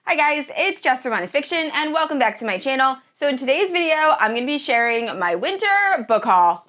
Hi guys, it's Jess from Honest Fiction, and welcome back to my channel. So in today's video, I'm going to be sharing my winter book haul.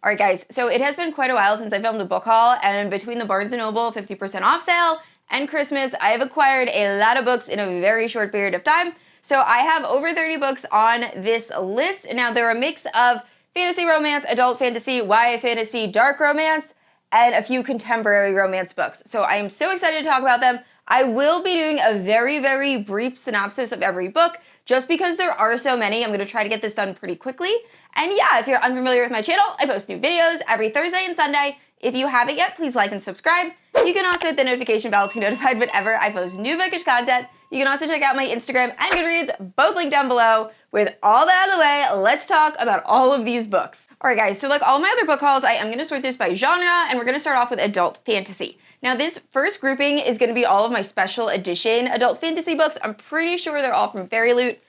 Alright guys, so it has been quite a while since I filmed a book haul, and between the Barnes & Noble 50% off sale and Christmas, I have acquired a lot of books in a very short period of time. So I have over 30 books on this list. Now they're a mix of fantasy romance, adult fantasy, YA fantasy, dark romance, and a few contemporary romance books. So I am so excited to talk about them. I will be doing a very, very brief synopsis of every book, just because there are so many. I'm going to try to get this done pretty quickly. And yeah, if you're unfamiliar with my channel, I post new videos every Thursday and Sunday. If you haven't yet, please like and subscribe. You can also hit the notification bell to be notified whenever I post new bookish content. You can also check out my Instagram and Goodreads, both linked down below. With all that out of the way, let's talk about all of these books. Alright guys, so like all my other book hauls, I am going to sort this by genre, and we're going to start off with adult fantasy. Now this first grouping is going to be all of my special edition adult fantasy books. I'm pretty sure they're all from Fairy Loot.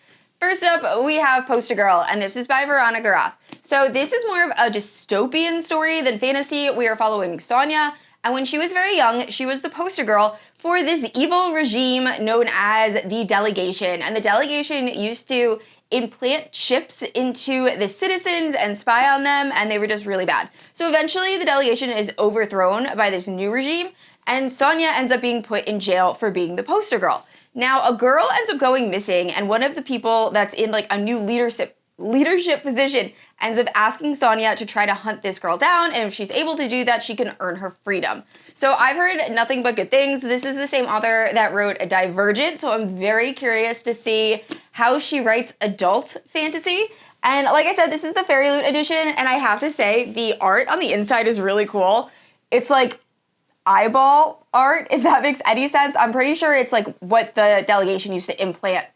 First up, we have Poster Girl, and this is by Veronica Roth. So this is more of a dystopian story than fantasy. We are following Sonia, and when she was very young, she was the poster girl for this evil regime known as the Delegation. And the Delegation used to implant chips into the citizens and spy on them, and they were just really bad. So eventually the Delegation is overthrown by this new regime, and Sonia ends up being put in jail for being the poster girl. Now, a girl ends up going missing, and one of the people that's in like a new leadership position ends up asking Sonia to try to hunt this girl down, and if she's able to do that, she can earn her freedom. So I've heard nothing but good things. This is the same author that wrote Divergent, so I'm very curious to see how she writes adult fantasy. And like I said, this is the Fairy Loot edition, and I have to say, the art on the inside is really cool. It's like eyeball art, if that makes any sense. I'm pretty sure it's like what the Delegation used to implant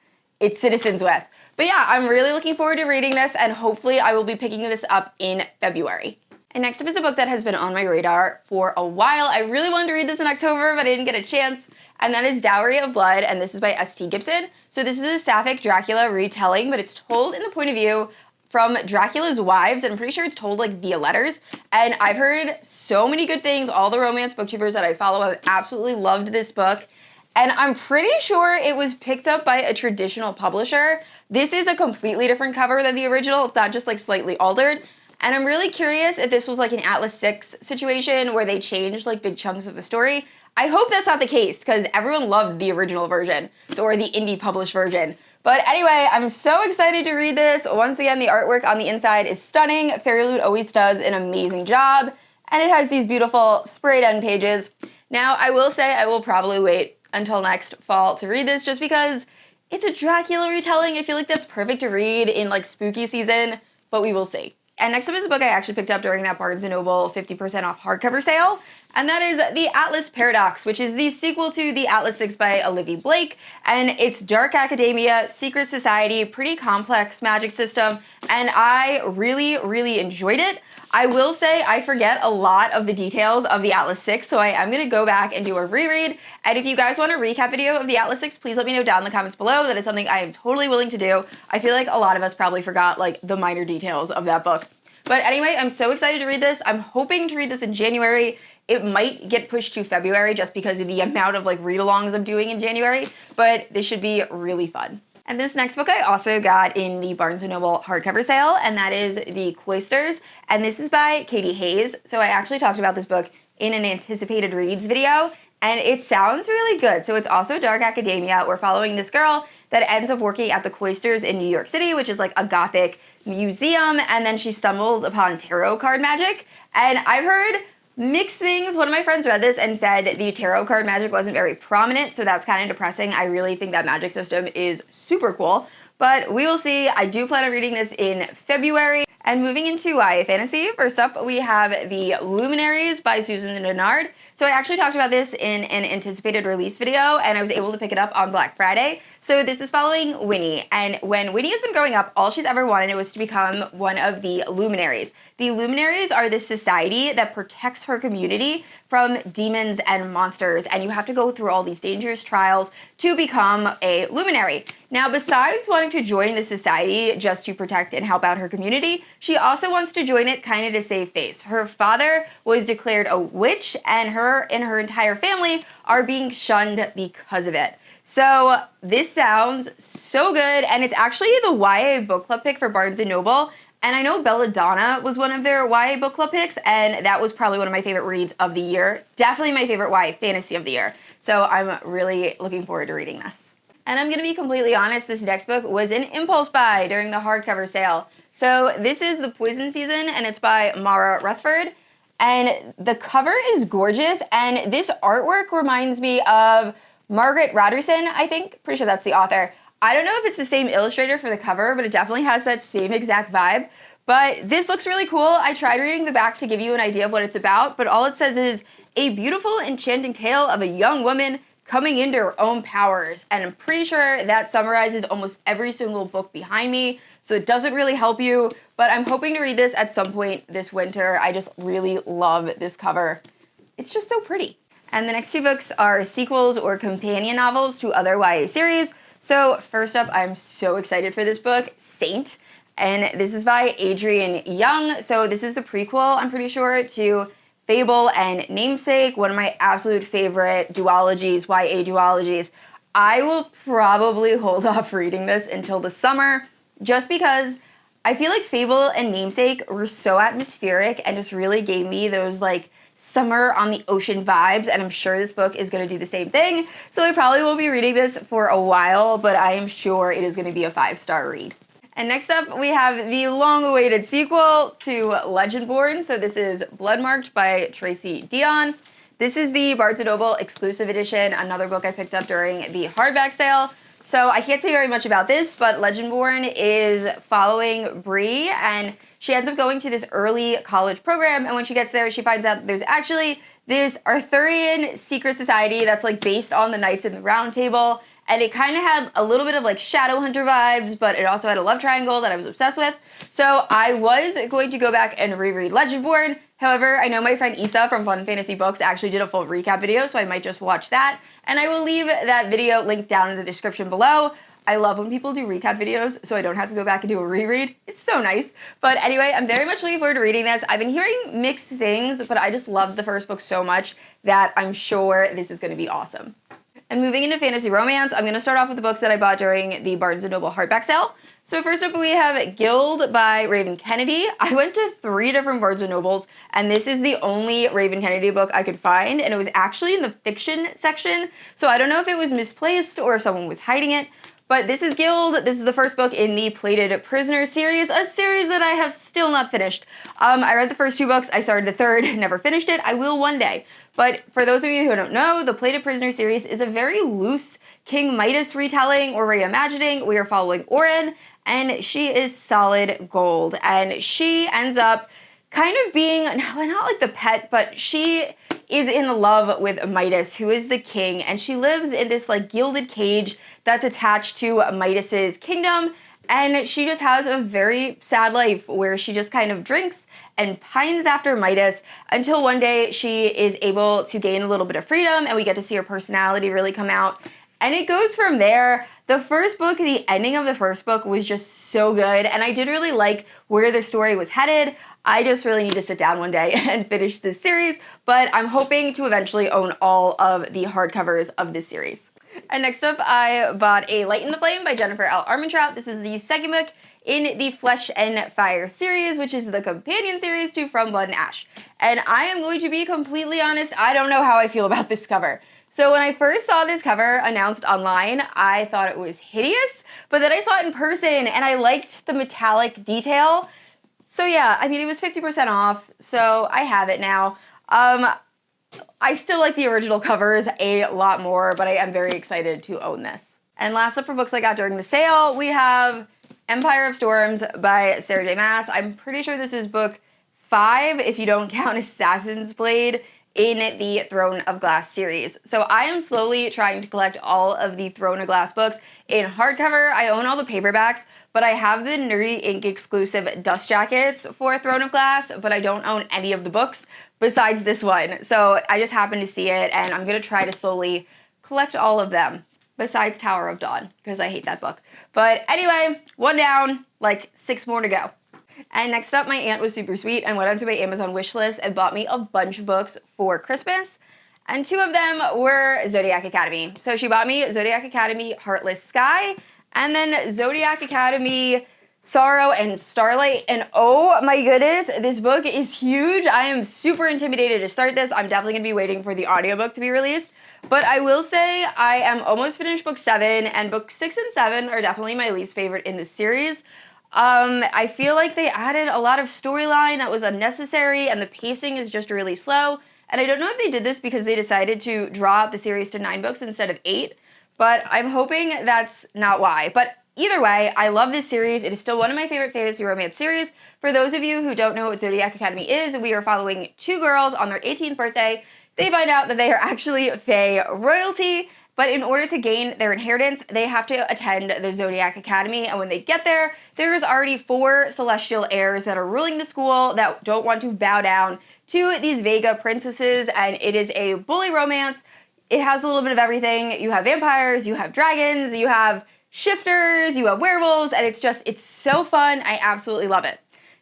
its citizens with. But yeah, I'm really looking forward to reading this, and hopefully I will be picking this up in February. And next up is a book that has been on my radar for a while. I really wanted to read this in October, but I didn't get a chance, and that is Dowry of Blood, and this is by S.T. Gibson. So this is a sapphic Dracula retelling, but it's told in the point of view from Dracula's wives, and I'm pretty sure it's told like via letters. And I've heard so many good things. All the romance booktubers that I follow have absolutely loved this book. And I'm pretty sure it was picked up by a traditional publisher. This is a completely different cover than the original. It's not just like slightly altered. And I'm really curious if this was like an Atlas 6 situation where they changed like big chunks of the story. I hope that's not the case, because everyone loved the original version, or the indie published version. But anyway, I'm so excited to read this. Once again, the artwork on the inside is stunning. Fairy Loot always does an amazing job. And it has these beautiful sprayed end pages. Now, I will say I will probably wait until next fall to read this, just because it's a Dracula retelling. I feel like that's perfect to read in like spooky season, but we will see. And next up is a book I actually picked up during that Barnes & Noble 50% off hardcover sale, and that is The Atlas Paradox, which is the sequel to The Atlas 6 by Olivie Blake, and it's dark academia, secret society, pretty complex magic system, and I really, really enjoyed it. I will say I forget a lot of the details of the Atlas 6, so I am going to go back and do a reread. And if you guys want a recap video of the Atlas 6, please let me know down in the comments below. That is something I am totally willing to do. I feel like a lot of us probably forgot like the minor details of that book. But anyway, I'm so excited to read this. I'm hoping to read this in January. It might get pushed to February just because of the amount of like read-alongs I'm doing in January, but this should be really fun. And this next book I also got in the Barnes & Noble hardcover sale, and that is The Cloisters, and this is by Katy Hayes. So I actually talked about this book in an anticipated reads video, and it sounds really good. So it's also dark academia. We're following this girl that ends up working at the Cloisters in New York City, which is like a gothic museum, and then she stumbles upon tarot card magic. And I've heard mixed things. One of my friends read this and said the tarot card magic wasn't very prominent, so that's kind of depressing. I really think that magic system is super cool, but we will see. I do plan on reading this in February. And moving into YA fantasy, first up we have The Luminaries by Susanne and Dennard. So I actually talked about this in an anticipated release video, and I was able to pick it up on Black Friday. So this is following Winnie, and when Winnie has been growing up, all she's ever wanted was to become one of the Luminaries. The Luminaries are this society that protects her community from demons and monsters, and you have to go through all these dangerous trials to become a Luminary. Now, besides wanting to join the society just to protect and help out her community, she also wants to join it kind of to save face. Her father was declared a witch, and her and her entire family are being shunned because of it. So this sounds so good, and it's actually the YA book club pick for Barnes & Noble, and I know Belladonna was one of their YA book club picks, and that was probably one of my favorite reads of the year. Definitely my favorite YA fantasy of the year. So I'm really looking forward to reading this. And I'm going to be completely honest, this next book was an impulse buy during the hardcover sale. So this is The Poison Season, and it's by Mara Rutherford. And the cover is gorgeous, and this artwork reminds me of Margaret Roderson, I think. Pretty sure that's the author. I don't know if it's the same illustrator for the cover, but it definitely has that same exact vibe. But this looks really cool. I tried reading the back to give you an idea of what it's about, but all it says is, a beautiful, enchanting tale of a young woman coming into her own powers. And I'm pretty sure that summarizes almost every single book behind me, so it doesn't really help you, but I'm hoping to read this at some point this winter. I just really love this cover. It's just so pretty. And the next two books are sequels or companion novels to other YA series. So first up, I'm so excited for this book, Saint. And this is by Adrienne Young. So this is the prequel, I'm pretty sure, to Fable and Namesake, one of my absolute favorite duologies, YA duologies. I will probably hold off reading this until the summer, just because I feel like Fable and Namesake were so atmospheric and just really gave me those like summer on the ocean vibes, and I'm sure this book is going to do the same thing. So I probably won't be reading this for a while, but I am sure it is going to be a 5-star read. And next up, we have the long-awaited sequel to Legendborn. So this is Bloodmarked by Tracy Deon. This is the Barnes & Noble exclusive edition, another book I picked up during the hardback sale. So I can't say very much about this, but Legendborn is following Bree, and she ends up going to this early college program, and when she gets there, she finds out that there's actually this Arthurian secret society that's like based on the Knights in the Round Table, and it kind of had a little bit of like Shadowhunter vibes, but it also had a love triangle that I was obsessed with. So I was going to go back and reread Legendborn. However, I know my friend Isa from Fun Fantasy Books actually did a full recap video, so I might just watch that. And I will leave that video linked down in the description below. I love when people do recap videos, so I don't have to go back and do a reread. It's so nice. But anyway, I'm very much looking forward to reading this. I've been hearing mixed things, but I just loved the first book so much that I'm sure this is going to be awesome. And moving into fantasy romance, I'm going to start off with the books that I bought during the Barnes & Noble hardback sale. So first up, we have Gild by Raven Kennedy. I went to 3 different Barnes & Nobles, and this is the only Raven Kennedy book I could find, and it was actually in the fiction section. So I don't know if it was misplaced or if someone was hiding it, but this is Gild. This is the first book in the Plated Prisoner series, a series that I have still not finished. I read the first 2 books, I started the third, never finished it. I will one day. But for those of you who don't know, the Plated Prisoner series is a very loose King Midas retelling or reimagining. We are following Oren, and she is solid gold. And she ends up kind of being, not like the pet, but she is in love with Midas, who is the king, and she lives in this like gilded cage that's attached to Midas's kingdom, and she just has a very sad life where she just kind of drinks and pines after Midas until one day she is able to gain a little bit of freedom, and we get to see her personality really come out, and it goes from there. The first book, the ending of the first book was just so good, and I did really like where the story was headed. I just really need to sit down one day and finish this series, but I'm hoping to eventually own all of the hardcovers of this series. And next up, I bought A Light in the Flame by Jennifer L. Armentrout. This is the second book in the Flesh and Fire series, which is the companion series to From Blood and Ash. And I am going to be completely honest, I don't know how I feel about this cover. So when I first saw this cover announced online, I thought it was hideous, but then I saw it in person and I liked the metallic detail. So yeah, I mean, it was 50% off, so I have it now. I still like the original covers a lot more, but I am very excited to own this. And last up for books I got during the sale, we have Empire of Storms by Sarah J. Maas. I'm pretty sure this is book 5, if you don't count Assassin's Blade in the Throne of Glass series. So I am slowly trying to collect all of the Throne of Glass books in hardcover. I own all the paperbacks, but I have the Nerdy Ink exclusive dust jackets for Throne of Glass, but I don't own any of the books besides this one. So I just happened to see it, and I'm going to try to slowly collect all of them, besides Tower of Dawn, because I hate that book. But anyway, one down, like 6 more to go. And next up, my aunt was super sweet and went onto my Amazon wish list and bought me a bunch of books for Christmas. And 2 of them were Zodiac Academy. So she bought me Zodiac Academy Heartless Sky, and then Zodiac Academy Sorrow and Starlight. And oh my goodness, this book is huge. I am super intimidated to start this. I'm definitely gonna be waiting for the audiobook to be released. But I will say I am almost finished book 7, and book 6 and 7 are definitely my least favorite in this series. I feel like they added a lot of storyline that was unnecessary, and the pacing is just really slow. And I don't know if they did this because they decided to draw out the series to 9 books instead of 8, but I'm hoping that's not why. But either way, I love this series. It is still one of my favorite fantasy romance series. For those of you who don't know what Zodiac Academy is, we are following 2 girls on their 18th birthday. They find out that they are actually Fae royalty, but in order to gain their inheritance, they have to attend the Zodiac Academy, and when they get there, there's already 4 celestial heirs that are ruling the school that don't want to bow down to these Vega princesses, and it is a bully romance. It has a little bit of everything. You have vampires, you have dragons, you have shifters, you have werewolves, and it's so fun. I absolutely love it.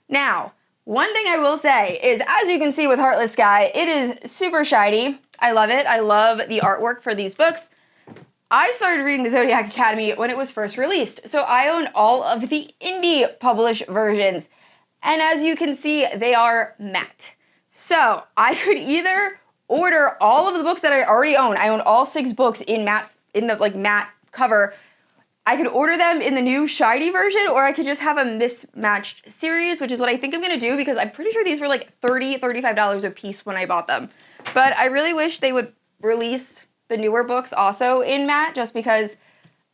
Now, one thing I will say is, as you can see with Heartless Sky, it is super shiny. I love it. I love the artwork for these books. I started reading the Zodiac Academy when it was first released, so I own all of the indie published versions. And as you can see, they are matte. So I could either order all of the books that I already own. I own all 6 books in matte, in the matte cover. I could order them in the new shiny version, or I could just have a mismatched series, which is what I think I'm gonna do, because I'm pretty sure these were like $30, $35 a piece when I bought them. But I really wish they would release the newer books also in matte, just because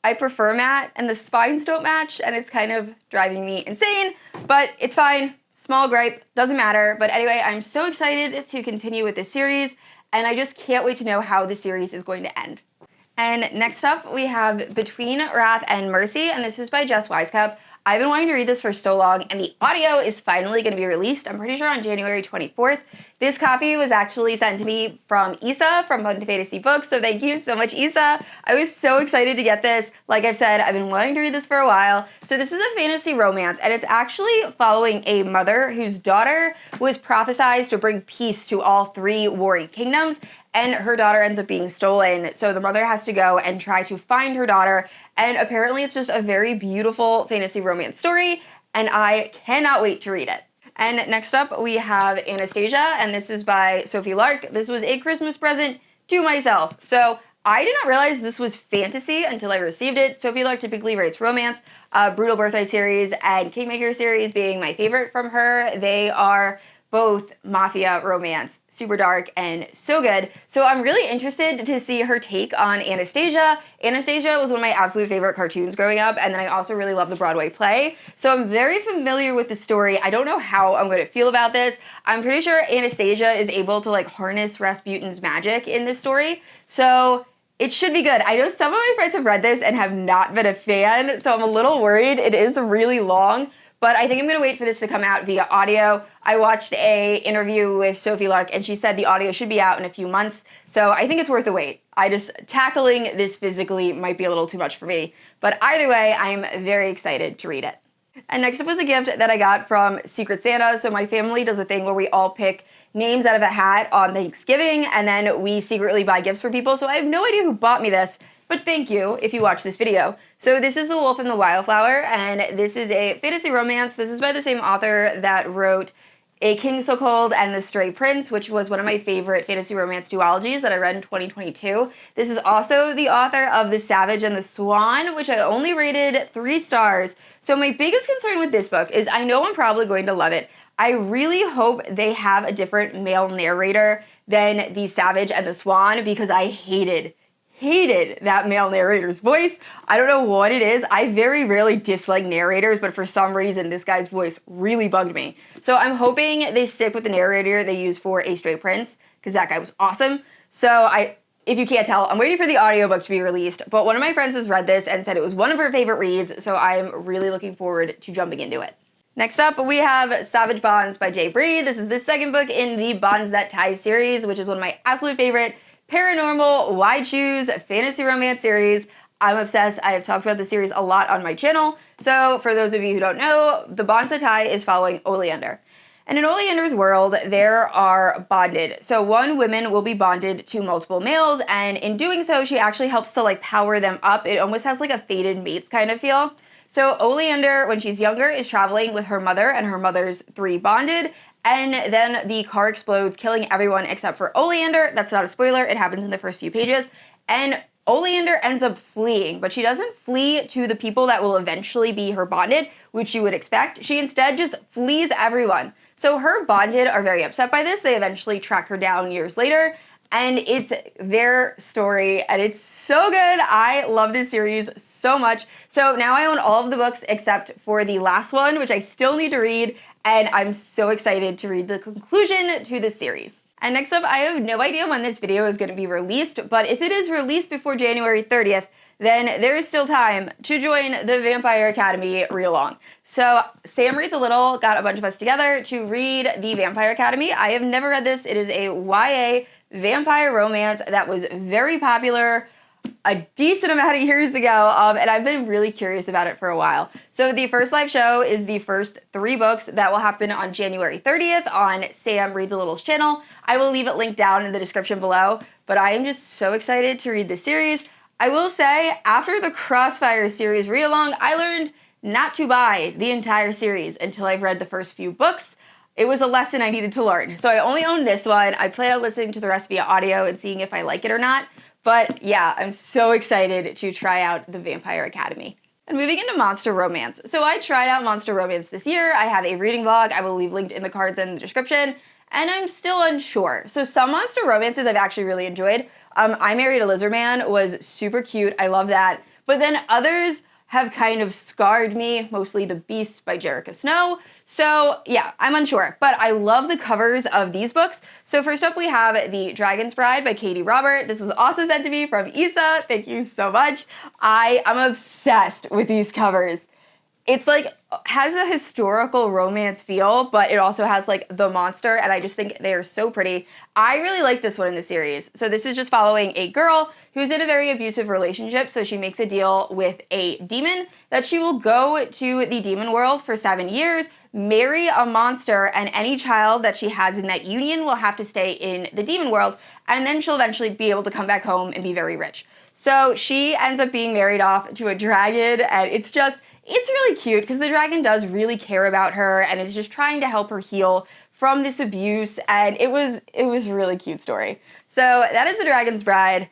I prefer matte and the spines don't match, and it's kind of driving me insane, but it's fine. Small gripe, doesn't matter. But anyway, I'm so excited to continue with this series, and I just can't wait to know how the series is going to end. And next up, we have Between Wrath and Mercy, and this is by Jess Wisecup. I've been wanting to read this for so long, and the audio is finally going to be released, I'm pretty sure on January 24th. This copy was actually sent to me from Isa from Fun to Fantasy Books, so thank you so much, Isa. I was so excited to get this. Like I've said, I've been wanting to read this for a while. So this is a fantasy romance, and it's actually following a mother whose daughter was prophesied to bring peace to all 3 warring kingdoms, and her daughter ends up being stolen. So the mother has to go and try to find her daughter, and apparently it's just a very beautiful fantasy romance story, and I cannot wait to read it. And next up, we have Anastasia, and this is by Sophie Lark. This was a Christmas present to myself. So I did not realize this was fantasy until I received it. Sophie Lark typically writes romance, Brutal Birthright series and Kingmaker series being my favorite from her. They are both mafia romance, super dark and so good. So I'm really interested to see her take on Anastasia. Anastasia was one of my absolute favorite cartoons growing up, and then I also really love the Broadway play. So I'm very familiar with the story. I don't know how I'm going to feel about this. I'm pretty sure Anastasia is able to harness Rasputin's magic in this story. So it should be good. I know some of my friends have read this and have not been a fan, so I'm a little worried. It is really long. But I think I'm going to wait for this to come out via audio. I watched a interview with Sophie Lark, and she said the audio should be out in a few months. So I think it's worth the wait. Tackling this physically might be a little too much for me. But either way, I'm very excited to read it. And next up was a gift that I got from Secret Santa. So my family does a thing where we all pick names out of a hat on Thanksgiving, and then we secretly buy gifts for people. So I have no idea who bought me this, but thank you if you watch this video. So this is The Wolf and the Wildflower, and this is a fantasy romance. This is by the same author that wrote A King So Cold and The Stray Prince, which was one of my favorite fantasy romance duologies that I read in 2022. This is also the author of The Savage and the Swan, which I only rated 3 stars. So my biggest concern with this book is I know I'm probably going to love it. I really hope they have a different male narrator than The Savage and the Swan, because I hated hated that male narrator's voice. I don't know what it is. I very rarely dislike narrators, but for some reason, this guy's voice really bugged me. So I'm hoping they stick with the narrator they used for A Stray Prince, because that guy was awesome. So if you can't tell, I'm waiting for the audiobook to be released, but one of my friends has read this and said it was one of her favorite reads, so I'm really looking forward to jumping into it. Next up, we have Savage Bonds by J. Bree. This is the second book in the Bonds That Tie series, which is one of my absolute favorite paranormal, why choose, fantasy romance series. I'm obsessed. I have talked about the series a lot on my channel. So for those of you who don't know, the Bonds That Tie is following Oleander. And in Oleander's world, there are bonded. So one woman will be bonded to multiple males, and in doing so, she actually helps to like power them up. It almost has like a fated mates kind of feel. So Oleander, when she's younger, is traveling with her mother and her mother's 3 bonded, and then the car explodes, killing everyone except for Oleander. That's not a spoiler, it happens in the first few pages. And Oleander ends up fleeing, but she doesn't flee to the people that will eventually be her bonded, which you would expect. She instead just flees everyone. So her bonded are very upset by this. They eventually track her down years later, and it's their story, and it's so good. I love this series so much. So now I own all of the books except for the last one, which I still need to read, and I'm so excited to read the conclusion to this series. And next up, I have no idea when this video is going to be released, but if it is released before January 30th, then there is still time to join the Vampire Academy read-along. So Samreadsalittle got a bunch of us together to read the Vampire Academy. I have never read this. It is a YA vampire romance that was very popular a decent amount of years ago, and I've been really curious about it for a while. So the first live show is the first 3 books that will happen on January 30th on Samreadsalittle's channel. I will leave it linked down in the description below, but I am just so excited to read this series. I will say, after the Crossfire series read-along, I learned not to buy the entire series until I've read the first few books. It was a lesson I needed to learn. So I only own this one. I plan on listening to the rest via audio and seeing if I like it or not. But yeah, I'm so excited to try out the Vampire Academy. And moving into monster romance. So I tried out monster romance this year. I have a reading vlog I will leave linked in the cards and the description, and I'm still unsure. So some monster romances I've actually really enjoyed. I Married a Lizard Man was super cute. I love that. But then others have kind of scarred me, mostly The Beast by Jerica Snow. So yeah, I'm unsure, but I love the covers of these books. So first up we have The Dragon's Bride by Katy Robert. This was also sent to me from Issa. Thank you so much. I'm obsessed with these covers. It's like, has a historical romance feel, but it also has like the monster, and I just think they are so pretty. I really like this one in the series. So this is just following a girl who's in a very abusive relationship, so she makes a deal with a demon that she will go to the demon world for 7 years, marry a monster, and any child that she has in that union will have to stay in the demon world, and then she'll eventually be able to come back home and be very rich. So she ends up being married off to a dragon, and it's really cute because the dragon does really care about her and is just trying to help her heal from this abuse, and it was a really cute story. So that is The Dragon's Bride.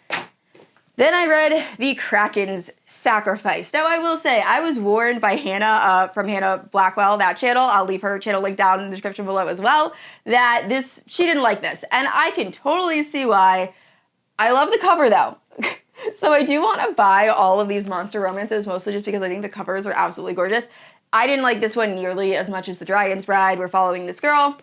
Then I read The Kraken's Sacrifice. Now I will say, I was warned by Hannah from Hannah Blackwell, that channel, I'll leave her channel link down in the description below as well, that she didn't like this, and I can totally see why. I love the cover though. So I do want to buy all of these monster romances, mostly just because I think the covers are absolutely gorgeous. I didn't like this one nearly as much as The Dragon's Bride. We're following this girl,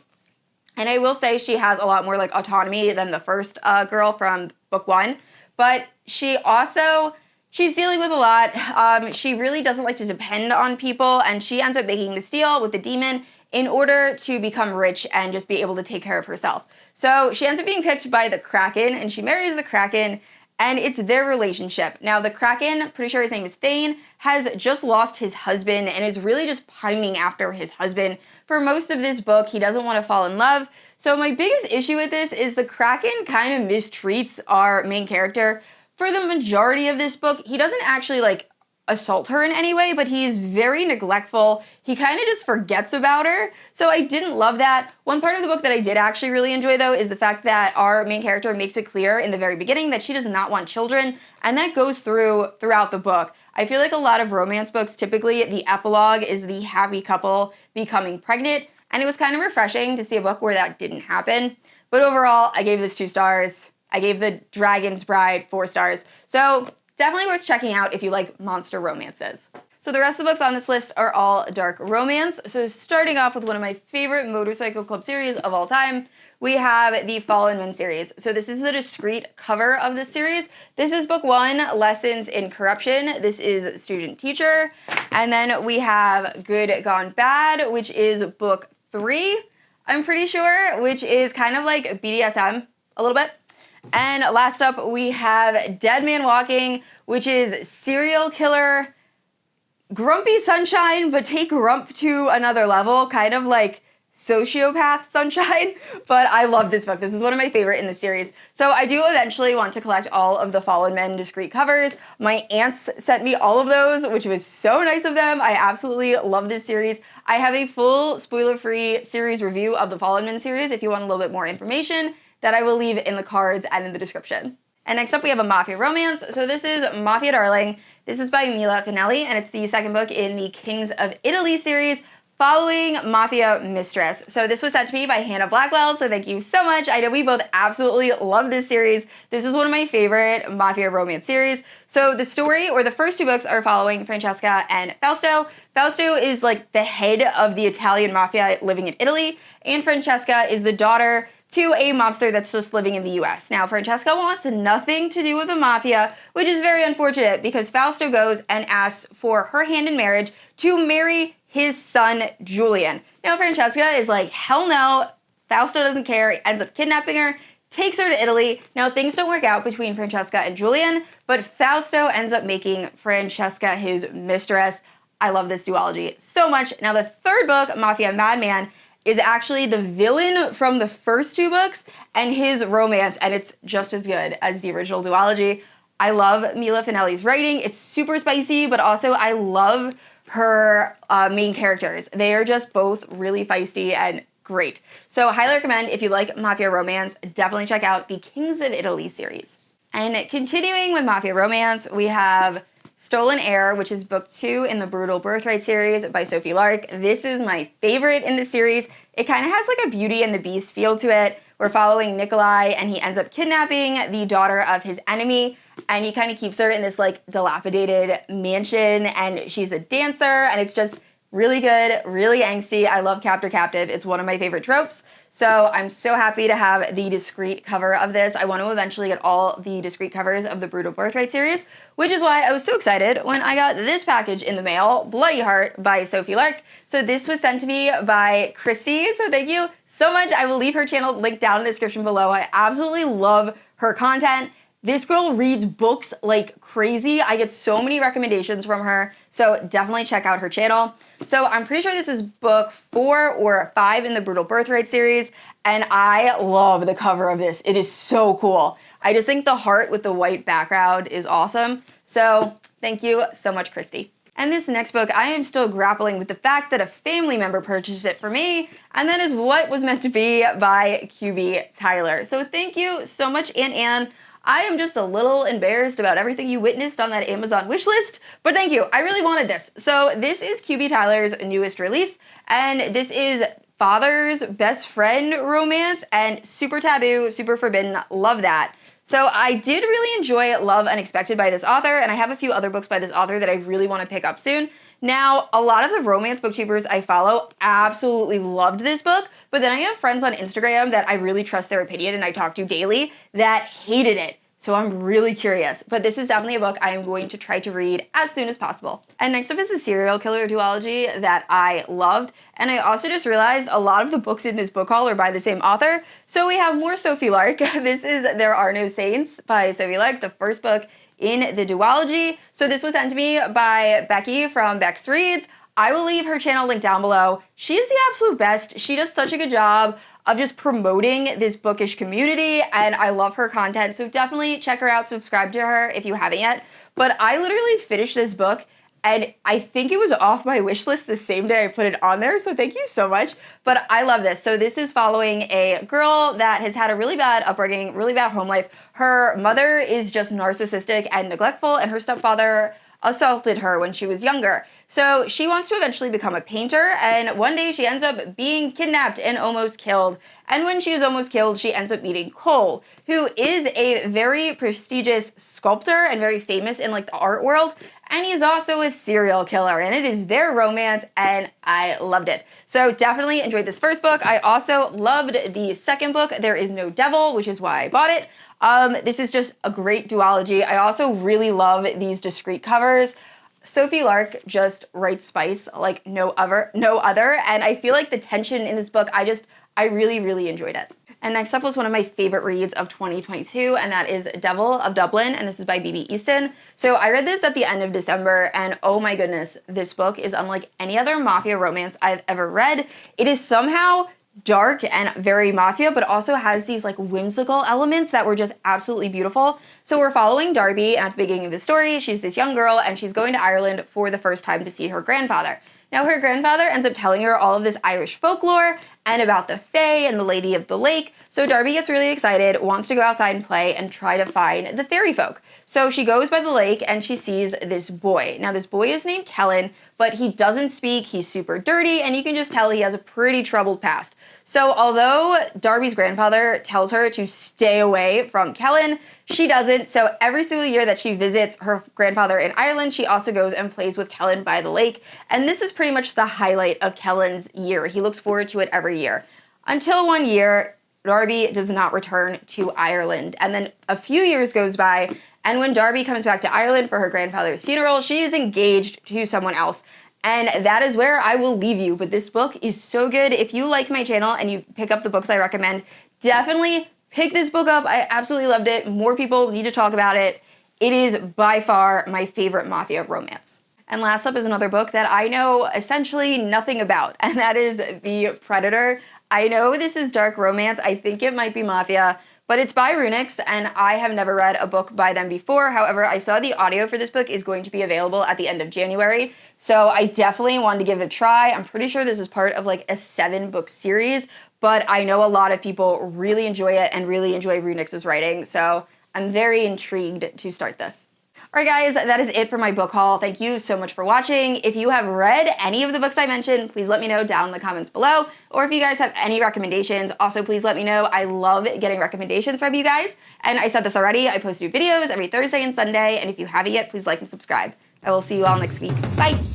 and I will say she has a lot more like autonomy than the first girl from book 1, but she's dealing with a lot. She really doesn't like to depend on people, and she ends up making this deal with the demon in order to become rich and just be able to take care of herself. So she ends up being picked by the Kraken, and she marries the Kraken, and it's their relationship. Now, the Kraken, pretty sure his name is Thane, has just lost his husband and is really just pining after his husband. For most of this book, he doesn't want to fall in love. So my biggest issue with this is the Kraken kind of mistreats our main character. For the majority of this book, he doesn't actually like assault her in any way, but he is very neglectful. He kind of just forgets about her. So I didn't love that. One part of the book that I did actually really enjoy though is the fact that our main character makes it clear in the very beginning that she does not want children, and that goes throughout the book. I feel like a lot of romance books, typically the epilogue is the happy couple becoming pregnant, and it was kind of refreshing to see a book where that didn't happen. But overall, I gave this 2 stars. I gave The Dragon's Bride 4 stars. So definitely worth checking out if you like monster romances. So the rest of the books on this list are all dark romance. So starting off with one of my favorite motorcycle club series of all time, we have the Fallen Men series. So this is the discrete cover of this series. This is book 1, Lessons in Corruption. This is Student Teacher. And then we have Good Gone Bad, which is book 3, I'm pretty sure, which is kind of like BDSM a little bit. And last up, we have Dead Man Walking, which is serial killer Grumpy Sunshine, but take Grump to another level, kind of like sociopath Sunshine. But I love this book. This is one of my favorite in the series. So I do eventually want to collect all of the Fallen Men discrete covers. My aunts sent me all of those, which was so nice of them. I absolutely love this series. I have a full spoiler-free series review of the Fallen Men series if you want a little bit more information that I will leave in the cards and in the description. And next up we have a Mafia romance. So this is Mafia Darling. This is by Mila Finelli, and it's the second book in the Kings of Italy series following Mafia Mistress. So this was sent to me by Hannah Blackwell, so thank you so much. I know we both absolutely love this series. This is one of my favorite Mafia romance series. So the story, or the first 2 books, are following Francesca and Fausto. Fausto is like the head of the Italian Mafia living in Italy, and Francesca is the daughter to a mobster that's just living in the US. Now, Francesca wants nothing to do with the mafia, which is very unfortunate because Fausto goes and asks for her hand in marriage to marry his son, Julian. Now, Francesca is like, hell no, Fausto doesn't care, he ends up kidnapping her, takes her to Italy. Now, things don't work out between Francesca and Julian, but Fausto ends up making Francesca his mistress. I love this duology so much. Now, the third book, Mafia Madman, is actually the villain from the first 2 books and his romance, and it's just as good as the original duology. I love Mila Finelli's writing. It's super spicy, but also I love her main characters. They are just both really feisty and great. So highly recommend, if you like Mafia romance, definitely check out the Kings of Italy series. And continuing with Mafia romance, we have Stolen Heir, which is book 2 in the Brutal Birthright series by Sophie Lark. This is my favorite in the series. It kind of has like a Beauty and the Beast feel to it. We're following Nikolai, and he ends up kidnapping the daughter of his enemy, and he kind of keeps her in this like dilapidated mansion, and she's a dancer, and it's just really good, really angsty. I love Captor Captive. It's one of my favorite tropes. So I'm so happy to have the discrete cover of this. I want to eventually get all the discrete covers of the Brutal Birthright series, which is why I was so excited when I got this package in the mail, Bloody Heart by Sophie Lark. So this was sent to me by Christy, so thank you so much. I will leave her channel linked down in the description below. I absolutely love her content. This girl reads books like crazy. I get so many recommendations from her, so definitely check out her channel. So I'm pretty sure this is book 4 or 5 in the Brutal Birthright series, and I love the cover of this. It is so cool. I just think the heart with the white background is awesome. So thank you so much, Christy. And this next book, I am still grappling with the fact that a family member purchased it for me, and that is What Was Meant to Be by QB Tyler. So thank you so much, Aunt Anne. I am just a little embarrassed about everything you witnessed on that Amazon wishlist, but thank you. I really wanted this. So this is QB Tyler's newest release, and this is father's best friend romance, and super taboo, super forbidden. Love that. So I did really enjoy Love Unexpected by this author, and I have a few other books by this author that I really want to pick up soon. Now, a lot of the romance booktubers I follow absolutely loved this book, but then I have friends on Instagram that I really trust their opinion and I talk to daily that hated it. So I'm really curious, but this is definitely a book I am going to try to read as soon as possible. And next up is a serial killer duology that I loved, and I also just realized a lot of the books in this book haul are by the same author. So we have more Sophie Lark. This is There Are No Saints by Sophie Lark, the first book in the duology. So this was sent to me by Becky from Bex Reads. I will leave her channel linked down below. She is the absolute best. She does such a good job of just promoting this bookish community, and I love her content, so definitely check her out, subscribe to her if you haven't yet. But I literally finished this book, and I think it was off my wish list the same day I put it on there, so thank you so much. But I love this. So this is following a girl that has had a really bad upbringing, really bad home life. Her mother is just narcissistic and neglectful, and her stepfather assaulted her when she was younger. So she wants to eventually become a painter, and one day she ends up being kidnapped and almost killed. And when she is almost killed, she ends up meeting Cole, who is a very prestigious sculptor and very famous in like the art world. And he's also a serial killer, and it is their romance, and I loved it. So definitely enjoyed this first book. I also loved the second book, There Is No Devil, which is why I bought it. This is just a great duology. I also really love these discrete covers. Sophie Lark just writes spice like no other, and I feel like the tension in this book, I really, really enjoyed it. And next up was one of my favorite reads of 2022, and that is Devil of Dublin, and this is by B.B. Easton. So I read this at the end of December, and oh my goodness, this book is unlike any other mafia romance I've ever read. It is somehow dark and very mafia, but also has these like whimsical elements that were just absolutely beautiful. So we're following Darby at the beginning of the story. She's this young girl, and she's going to Ireland for the first time to see her grandfather. Now, her grandfather ends up telling her all of this Irish folklore and about the Fae and the Lady of the Lake. So Darby gets really excited, wants to go outside and play and try to find the fairy folk. So she goes by the lake and she sees this boy. Now, this boy is named Kellen, but he doesn't speak, he's super dirty, and you can just tell he has a pretty troubled past. So although Darby's grandfather tells her to stay away from Kellen, she doesn't. So every single year that she visits her grandfather in Ireland, she also goes and plays with Kellen by the lake. And this is pretty much the highlight of Kellen's year. He looks forward to it every year. Until one year, Darby does not return to Ireland. And then a few years goes by, and when Darby comes back to Ireland for her grandfather's funeral, she is engaged to someone else. And that is where I will leave you. But this book is so good. If you like my channel and you pick up the books I recommend, definitely pick this book up. I absolutely loved it. More people need to talk about it. It is by far my favorite mafia romance. And last up is another book that I know essentially nothing about, and that is The Predator. I know this is dark romance. I think it might be mafia, but it's by Runix, and I have never read a book by them before. However, I saw the audio for this book is going to be available at the end of January, so I definitely wanted to give it a try. I'm pretty sure this is part of like a 7-book series, but I know a lot of people really enjoy it and really enjoy Runix's writing, so I'm very intrigued to start this. Alright guys, that is it for my book haul. Thank you so much for watching. If you have read any of the books I mentioned, please let me know down in the comments below. Or if you guys have any recommendations, also please let me know. I love getting recommendations from you guys. And I said this already, I post new videos every Thursday and Sunday, and if you haven't yet, please like and subscribe. I will see you all next week. Bye!